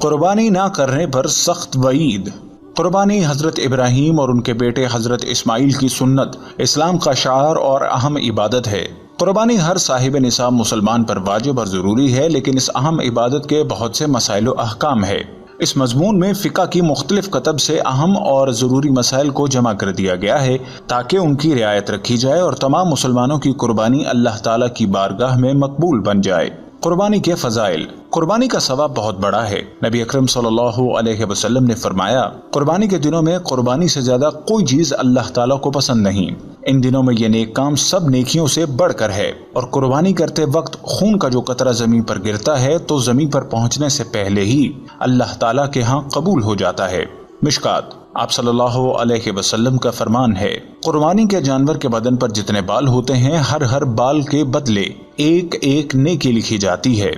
قربانی نہ کرنے پر سخت وعید۔ قربانی حضرت ابراہیم اور ان کے بیٹے حضرت اسماعیل کی سنت، اسلام کا شعار اور اہم عبادت ہے۔ قربانی ہر صاحب نصاب مسلمان پر واجب اور ضروری ہے، لیکن اس اہم عبادت کے بہت سے مسائل و احکام ہے۔ اس مضمون میں فقہ کی مختلف کتب سے اہم اور ضروری مسائل کو جمع کر دیا گیا ہے تاکہ ان کی رعایت رکھی جائے اور تمام مسلمانوں کی قربانی اللہ تعالیٰ کی بارگاہ میں مقبول بن جائے۔ قربانی کے فضائل۔ قربانی کا ثواب بہت بڑا ہے۔ نبی اکرم صلی اللہ علیہ وسلم نے فرمایا، قربانی کے دنوں میں قربانی سے زیادہ کوئی چیز اللہ تعالیٰ کو پسند نہیں۔ ان دنوں میں یہ نیک کام سب نیکیوں سے بڑھ کر ہے، اور قربانی کرتے وقت خون کا جو قطرہ زمین پر گرتا ہے تو زمین پر پہنچنے سے پہلے ہی اللہ تعالیٰ کے ہاں قبول ہو جاتا ہے۔ مشکات۔ آپ صلی اللہ علیہ وسلم کا فرمان ہے، قربانی کے جانور کے بدن پر جتنے بال ہوتے ہیں، ہر بال کے بدلے ایک ایک نیکی لکھی جاتی ہے۔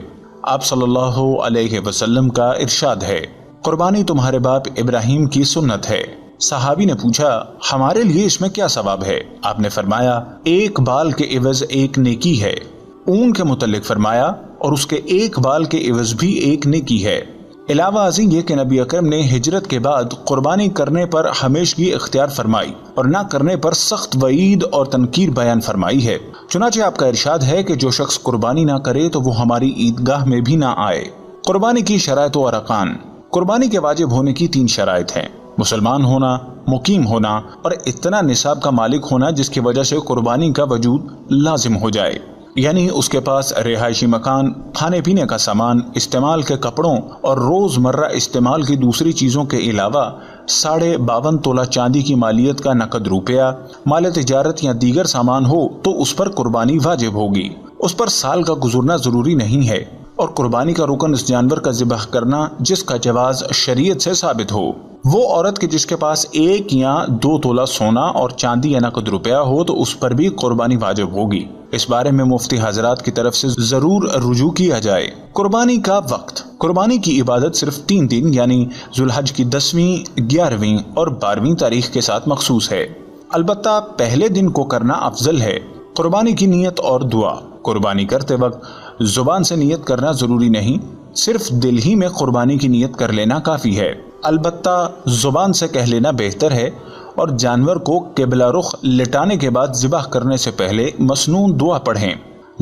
آپ صلی اللہ علیہ وسلم کا ارشاد ہے، قربانی تمہارے باپ ابراہیم کی سنت ہے۔ صحابی نے پوچھا، ہمارے لیے اس میں کیا ثواب ہے؟ آپ نے فرمایا، ایک بال کے عوض ایک نیکی ہے۔ اون کے متعلق فرمایا، اور اس کے ایک بال کے عوض بھی ایک نیکی ہے۔ علاوہ ازیں یہ کہ نبی اکرم نے ہجرت کے بعد قربانی کرنے پر ہمیشگی اختیار فرمائی اور نہ کرنے پر سخت وعید اور تنکیر بیان فرمائی ہے۔ چنانچہ آپ کا ارشاد ہے کہ جو شخص قربانی نہ کرے تو وہ ہماری عیدگاہ میں بھی نہ آئے۔ قربانی کی شرائط و ارکان۔ قربانی کے واجب ہونے کی 3 شرائط ہیں: مسلمان ہونا، مقیم ہونا، اور اتنا نصاب کا مالک ہونا جس کی وجہ سے قربانی کا وجود لازم ہو جائے، یعنی اس کے پاس رہائشی مکان، کھانے پینے کا سامان، استعمال کے کپڑوں اور روز مرہ استعمال کی دوسری چیزوں کے علاوہ 52.5 تولہ چاندی کی مالیت کا نقد روپیہ، مال تجارت یا دیگر سامان ہو تو اس پر قربانی واجب ہوگی۔ اس پر سال کا گزرنا ضروری نہیں ہے، اور قربانی کا رکن اس جانور کا ذبح کرنا جس کا جواز شریعت سے ثابت ہو۔ وہ عورت کے جس کے پاس 1 یا 2 تولہ سونا اور چاندی یا نقد روپیہ ہو تو اس پر بھی قربانی واجب ہوگی۔ اس بارے میں مفتی حضرات کی طرف سے ضرور رجوع کیا جائے۔ قربانی کا وقت۔ قربانی کی عبادت صرف 3 دن یعنی ذوالحج کی 10ویں، 11ویں اور 12ویں تاریخ کے ساتھ مخصوص ہے، البتہ پہلے دن کو کرنا افضل ہے۔ قربانی کی نیت اور دعا۔ قربانی کرتے وقت زبان سے نیت کرنا ضروری نہیں، صرف دل ہی میں قربانی کی نیت کر لینا کافی ہے، البتہ زبان سے کہہ لینا بہتر ہے، اور جانور کو قبلہ رخ لٹانے کے بعد ذبح کرنے سے پہلے مسنون دعا پڑھیں۔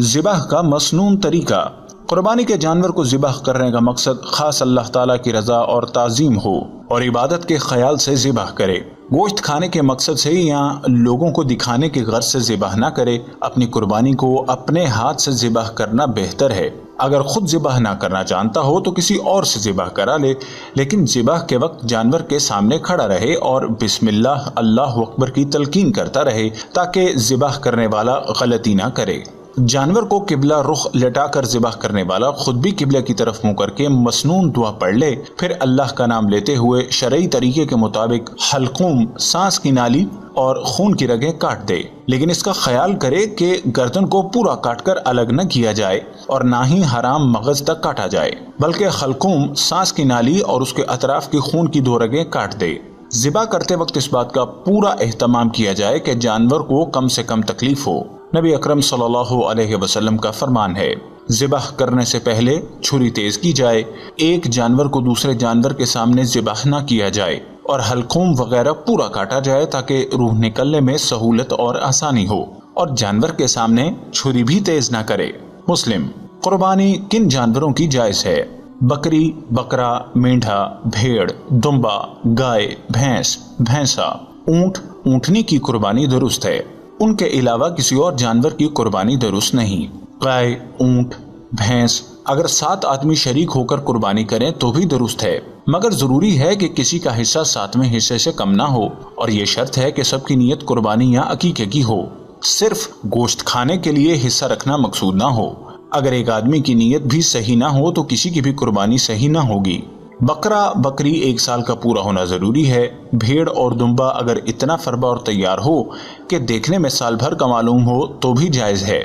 ذبح کا مسنون طریقہ۔ قربانی کے جانور کو ذبح کرنے کا مقصد خاص اللہ تعالیٰ کی رضا اور تعظیم ہو اور عبادت کے خیال سے ذبح کرے۔ گوشت کھانے کے مقصد سے یا لوگوں کو دکھانے کے غرض سے ذبح نہ کرے۔ اپنی قربانی کو اپنے ہاتھ سے ذبح کرنا بہتر ہے۔ اگر خود ذبح نہ کرنا جانتا ہو تو کسی اور سے ذبح کرا لے، لیکن ذبح کے وقت جانور کے سامنے کھڑا رہے اور بسم اللہ، اللہ اکبر کی تلقین کرتا رہے تاکہ ذبح کرنے والا غلطی نہ کرے۔ جانور کو قبلہ رخ لٹا کر ذبح کرنے والا خود بھی قبلہ کی طرف منہ کر کے مسنون دعا پڑھ لے، پھر اللہ کا نام لیتے ہوئے شرعی طریقے کے مطابق حلقوم، سانس کی نالی اور خون کی رگیں کاٹ دے، لیکن اس کا خیال کرے کہ گردن کو پورا کاٹ کر الگ نہ کیا جائے اور نہ ہی حرام مغز تک کاٹا جائے، بلکہ حلقوم، سانس کی نالی اور اس کے اطراف کی خون کی 2 رگیں کاٹ دے۔ ذبح کرتے وقت اس بات کا پورا اہتمام کیا جائے کہ جانور کو کم سے کم تکلیف ہو۔ نبی اکرم صلی اللہ علیہ وسلم کا فرمان ہے، ذبح کرنے سے پہلے چھری تیز کی جائے، ایک جانور کو دوسرے جانور کے سامنے ذبح نہ کیا جائے اور حلقوم وغیرہ پورا کاٹا جائے تاکہ روح نکلنے میں سہولت اور آسانی ہو، اور جانور کے سامنے چھری بھی تیز نہ کرے۔ مسلم۔ قربانی کن جانوروں کی جائز ہے؟ بکری، بکرا، مینڈھا، بھیڑ، دمبا، گائے، بھینس، بھینسا، اونٹ، اونٹنی کی قربانی درست ہے۔ ان کے علاوہ کسی اور جانور کی قربانی درست نہیں۔ گائے، اونٹ، بھینس اگر 7 آدمی شریک ہو کر قربانی کریں تو بھی درست ہے، مگر ضروری ہے کہ کسی کا حصہ 7ویں حصے سے کم نہ ہو، اور یہ شرط ہے کہ سب کی نیت قربانی یا عقیقے کی ہو، صرف گوشت کھانے کے لیے حصہ رکھنا مقصود نہ ہو۔ اگر ایک آدمی کی نیت بھی صحیح نہ ہو تو کسی کی بھی قربانی صحیح نہ ہوگی۔ بکرا بکری 1 سال کا پورا ہونا ضروری ہے۔ بھیڑ اور دمبا اگر اتنا فربا اور تیار ہو کہ دیکھنے میں سال بھر کا معلوم ہو تو بھی جائز ہے۔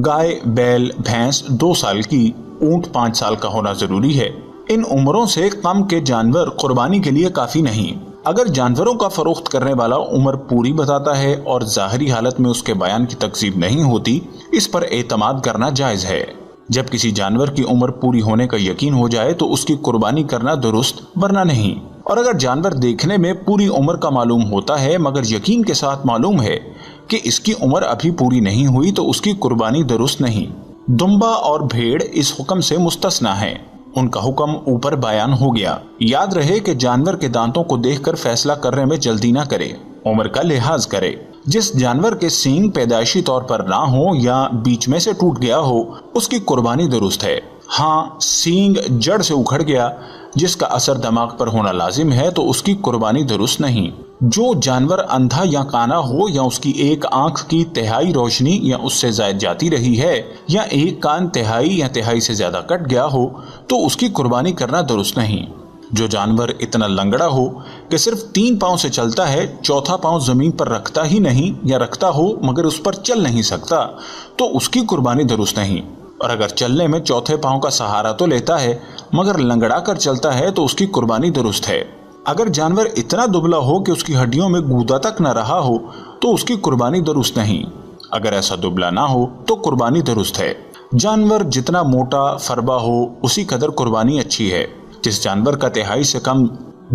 گائے، بیل، بھینس 2 سال کی، اونٹ 5 سال کا ہونا ضروری ہے۔ ان عمروں سے کم کے جانور قربانی کے لیے کافی نہیں۔ اگر جانوروں کا فروخت کرنے والا عمر پوری بتاتا ہے اور ظاہری حالت میں اس کے بیان کی تکذیب نہیں ہوتی، اس پر اعتماد کرنا جائز ہے۔ جب کسی جانور کی عمر پوری ہونے کا یقین ہو جائے تو اس کی قربانی کرنا درست ورنہ نہیں۔ اور اگر جانور دیکھنے میں پوری عمر کا معلوم ہوتا ہے مگر یقین کے ساتھ معلوم ہے کہ اس کی عمر ابھی پوری نہیں ہوئی تو اس کی قربانی درست نہیں۔ دمبا اور بھیڑ اس حکم سے مستثنا ہیں، ان کا حکم اوپر بیان ہو گیا۔ یاد رہے کہ جانور کے دانتوں کو دیکھ کر فیصلہ کرنے میں جلدی نہ کرے، عمر کا لحاظ کرے۔ جس جانور کے سینگ پیدائشی طور پر نہ ہو یا بیچ میں سے ٹوٹ گیا ہو اس کی قربانی درست ہے۔ ہاں، سینگ جڑ سے اکھڑ گیا جس کا اثر دماغ پر ہونا لازم ہے تو اس کی قربانی درست نہیں۔ جو جانور اندھا یا کانا ہو یا اس کی ایک آنکھ کی تہائی روشنی یا اس سے زائد جاتی رہی ہے یا ایک کان تہائی یا تہائی سے زیادہ کٹ گیا ہو تو اس کی قربانی کرنا درست نہیں۔ جو جانور اتنا لنگڑا ہو کہ صرف 3 پاؤں سے چلتا ہے، چوتھا پاؤں زمین پر رکھتا ہی نہیں یا رکھتا ہو مگر اس پر چل نہیں سکتا تو اس کی قربانی درست نہیں۔ اور اگر چلنے میں چوتھے پاؤں کا سہارا تو لیتا ہے مگر لنگڑا کر چلتا ہے تو اس کی قربانی درست ہے۔ اگر جانور اتنا دبلا ہو کہ اس کی ہڈیوں میں گودا تک نہ رہا ہو تو اس کی قربانی درست نہیں۔ اگر ایسا دبلا نہ ہو تو قربانی درست ہے۔ جانور جتنا موٹا فربا ہو اسی قدر قربانی اچھی ہے۔ جس جانور کا تہائی سے کم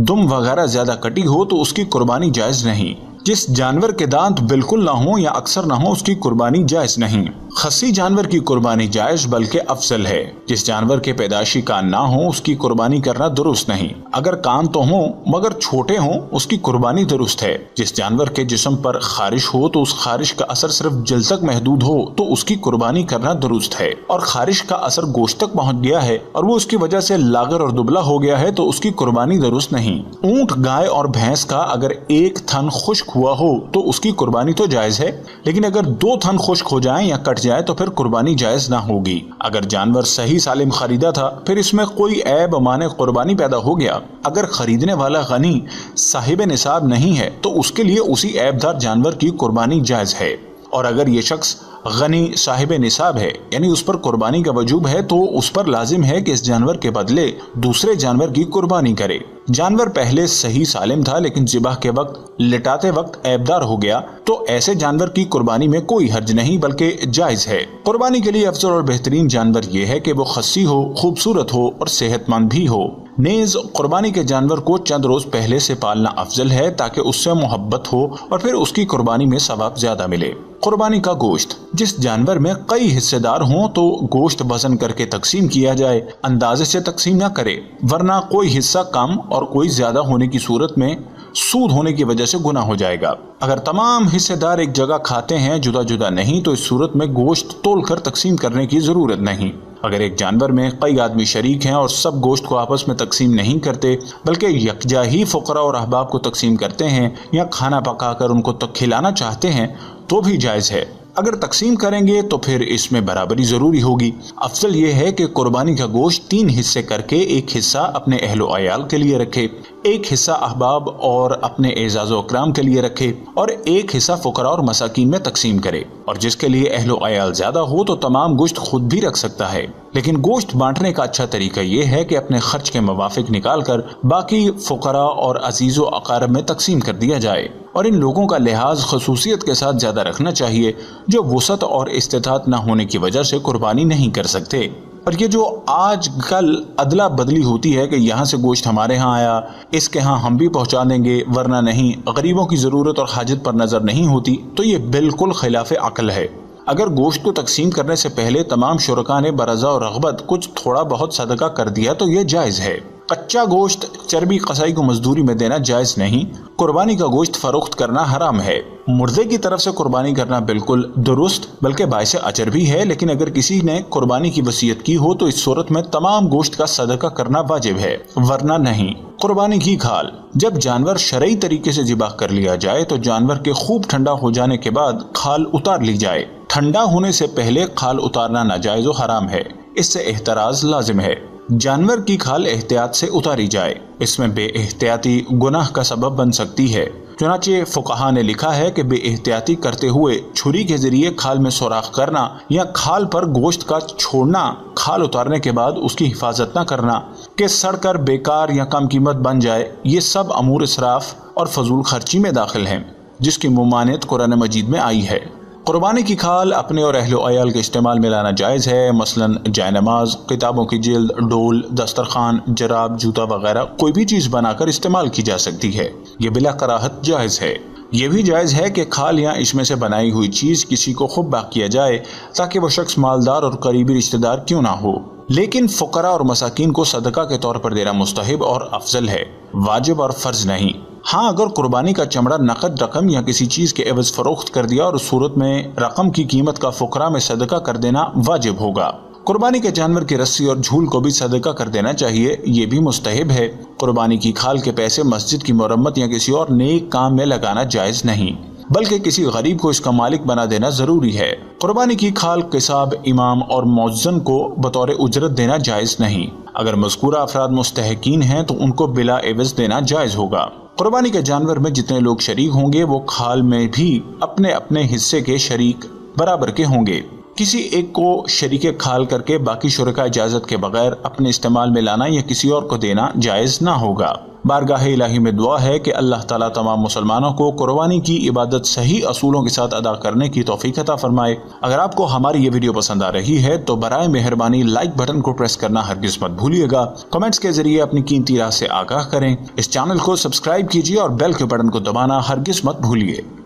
دم وغیرہ زیادہ کٹی ہو تو اس کی قربانی جائز نہیں۔ جس جانور کے دانت بالکل نہ ہو یا اکثر نہ ہو اس کی قربانی جائز نہیں۔ خصی جانور کی قربانی جائز بلکہ افضل ہے۔ جس جانور کے پیدائشی کان نہ ہو اس کی قربانی کرنا درست نہیں۔ اگر کان تو ہوں مگر چھوٹے ہوں اس کی قربانی درست ہے۔ جس جانور کے جسم پر خارش ہو تو اس خارش کا اثر صرف جلد تک محدود ہو تو اس کی قربانی کرنا درست ہے، اور خارش کا اثر گوشت تک پہنچ گیا ہے اور وہ اس کی وجہ سے لاغر اور دبلا ہو گیا ہے تو اس کی قربانی درست نہیں۔ اونٹ، گائے اور بھینس کا اگر ایک تھن خشک ہوا ہو تو اس کی قربانی تو جائز ہے، لیکن اگر 2 تھن خشک ہو جائیں یا کٹ جائے تو پھر قربانی جائز نہ ہوگی۔ اگر جانور صحیح سالم خریدا تھا پھر اس میں کوئی عیب مانے قربانی پیدا ہو گیا، اگر خریدنے والا غنی صاحب نصاب نہیں ہے تو اس کے لیے اسی عیب دار جانور کی قربانی جائز ہے، اور اگر یہ شخص غنی صاحب نصاب ہے یعنی اس پر قربانی کا وجوب ہے تو اس پر لازم ہے کہ اس جانور کے بدلے دوسرے جانور کی قربانی کرے۔ جانور پہلے صحیح سالم تھا لیکن ذبح کے وقت لٹاتے وقت عیبدار ہو گیا تو ایسے جانور کی قربانی میں کوئی حرج نہیں بلکہ جائز ہے۔ قربانی کے لیے افضل اور بہترین جانور یہ ہے کہ وہ خصی ہو، خوبصورت ہو اور صحت مند بھی ہو۔ نیز قربانی کے جانور کو چند روز پہلے سے پالنا افضل ہے تاکہ اس سے محبت ہو اور پھر اس کی قربانی میں ثواب زیادہ ملے۔ قربانی کا گوشت، جس جانور میں کئی حصے دار ہوں تو گوشت وزن کر کے تقسیم کیا جائے، اندازے سے تقسیم نہ کرے، ورنہ کوئی حصہ کم اور کوئی زیادہ ہونے کی صورت میں سود ہونے کی وجہ سے گناہ ہو جائے گا۔ اگر تمام حصے دار ایک جگہ کھاتے ہیں جدا جدا نہیں تو اس صورت میں گوشت تول کر تقسیم کرنے کی ضرورت نہیں۔ اگر ایک جانور میں کئی آدمی شریک ہیں اور سب گوشت کو آپس میں تقسیم نہیں کرتے بلکہ یکجا ہی فقراء اور احباب کو تقسیم کرتے ہیں یا کھانا پکا کر ان کو کھلانا چاہتے ہیں تو بھی جائز ہے۔ اگر تقسیم کریں گے تو پھر اس میں برابری ضروری ہوگی۔ افضل یہ ہے کہ قربانی کا گوشت 3 حصے کر کے ایک حصہ اپنے اہل و عیال کے لیے رکھے، ایک حصہ احباب اور اپنے اعزاز و اکرام کے لیے رکھے اور ایک حصہ فقراء اور مساکین میں تقسیم کرے، اور جس کے لیے اہل و عیال زیادہ ہو تو تمام گوشت خود بھی رکھ سکتا ہے۔ لیکن گوشت بانٹنے کا اچھا طریقہ یہ ہے کہ اپنے خرچ کے موافق نکال کر باقی فقراء اور عزیز و اقارب میں تقسیم کر دیا جائے، اور ان لوگوں کا لحاظ خصوصیت کے ساتھ زیادہ رکھنا چاہیے جو وسعت اور استطاعت نہ ہونے کی وجہ سے قربانی نہیں کر سکتے۔ اور یہ جو آج کل ادلا بدلی ہوتی ہے کہ یہاں سے گوشت ہمارے ہاں آیا اس کے ہاں ہم بھی پہنچا دیں گے ورنہ نہیں، غریبوں کی ضرورت اور حاجت پر نظر نہیں ہوتی، تو یہ بالکل خلاف عقل ہے۔ اگر گوشت کو تقسیم کرنے سے پہلے تمام شرکاء نے برضا و رغبت کچھ تھوڑا بہت صدقہ کر دیا تو یہ جائز ہے۔ کچا گوشت چربی قصائی کو مزدوری میں دینا جائز نہیں۔ قربانی کا گوشت فروخت کرنا حرام ہے۔ مردے کی طرف سے قربانی کرنا بالکل درست بلکہ باعث اجر بھی ہے، لیکن اگر کسی نے قربانی کی وصیت کی ہو تو اس صورت میں تمام گوشت کا صدقہ کرنا واجب ہے ورنہ نہیں۔ قربانی کی کھال، جب جانور شرعی طریقے سے ذبح کر لیا جائے تو جانور کے خوب ٹھنڈا ہو جانے کے بعد کھال اتار لی جائے۔ ٹھنڈا ہونے سے پہلے کھال اتارنا ناجائز و حرام ہے، اس سے احتراز لازم ہے۔ جانور کی کھال احتیاط سے اتاری جائے، اس میں بے احتیاطی گناہ کا سبب بن سکتی ہے، چنانچہ فقہا نے لکھا ہے کہ بے احتیاطی کرتے ہوئے چھری کے ذریعے کھال میں سوراخ کرنا یا کھال پر گوشت کا چھوڑنا، کھال اتارنے کے بعد اس کی حفاظت نہ کرنا کہ سڑ کر بیکار یا کم قیمت بن جائے، یہ سب امور اسراف اور فضول خرچی میں داخل ہیں جس کی ممانعت قرآن مجید میں آئی ہے۔ قربانی کی کھال اپنے اور اہل و عیال کے استعمال میں لانا جائز ہے، مثلاً جائے نماز، کتابوں کی جلد، ڈول، دسترخوان، جراب، جوتا وغیرہ کوئی بھی چیز بنا کر استعمال کی جا سکتی ہے، یہ بلا کراہت جائز ہے۔ یہ بھی جائز ہے کہ کھال یا اس میں سے بنائی ہوئی چیز کسی کو خود بخ کیا جائے تاکہ وہ شخص مالدار اور قریبی رشتہ دار کیوں نہ ہو، لیکن فقراء اور مساکین کو صدقہ کے طور پر دینا مستحب اور افضل ہے، واجب اور فرض نہیں۔ ہاں، اگر قربانی کا چمڑا نقد رقم یا کسی چیز کے عوض فروخت کر دیا اور اس صورت میں رقم کی قیمت کا فقراء میں صدقہ کر دینا واجب ہوگا۔ قربانی کے جانور کی رسی اور جھول کو بھی صدقہ کر دینا چاہیے، یہ بھی مستحب ہے۔ قربانی کی کھال کے پیسے مسجد کی مرمت یا کسی اور نیک کام میں لگانا جائز نہیں، بلکہ کسی غریب کو اس کا مالک بنا دینا ضروری ہے۔ قربانی کی کھال قصاب، امام اور مؤذن کو بطور اجرت دینا جائز نہیں۔ اگر مذکورہ افراد مستحقین ہیں تو ان کو بلا عوض دینا جائز ہوگا۔ قربانی کے جانور میں جتنے لوگ شریک ہوں گے وہ کھال میں بھی اپنے اپنے حصے کے شریک برابر کے ہوں گے۔ کسی ایک کو شریک کھال کر کے باقی شرکاء اجازت کے بغیر اپنے استعمال میں لانا یا کسی اور کو دینا جائز نہ ہوگا۔ بارگاہ الہی میں دعا ہے کہ اللہ تعالیٰ تمام مسلمانوں کو قربانی کی عبادت صحیح اصولوں کے ساتھ ادا کرنے کی توفیق عطا فرمائے۔ اگر آپ کو ہماری یہ ویڈیو پسند آ رہی ہے تو برائے مہربانی لائک بٹن کو پریس کرنا ہرگز مت بھولیے گا۔ کمنٹس کے ذریعے اپنی قیمتی رائے سے آگاہ کریں۔ اس چینل کو سبسکرائب کیجیے اور بیل کے بٹن کو دبانا ہرگز مت بھولیے۔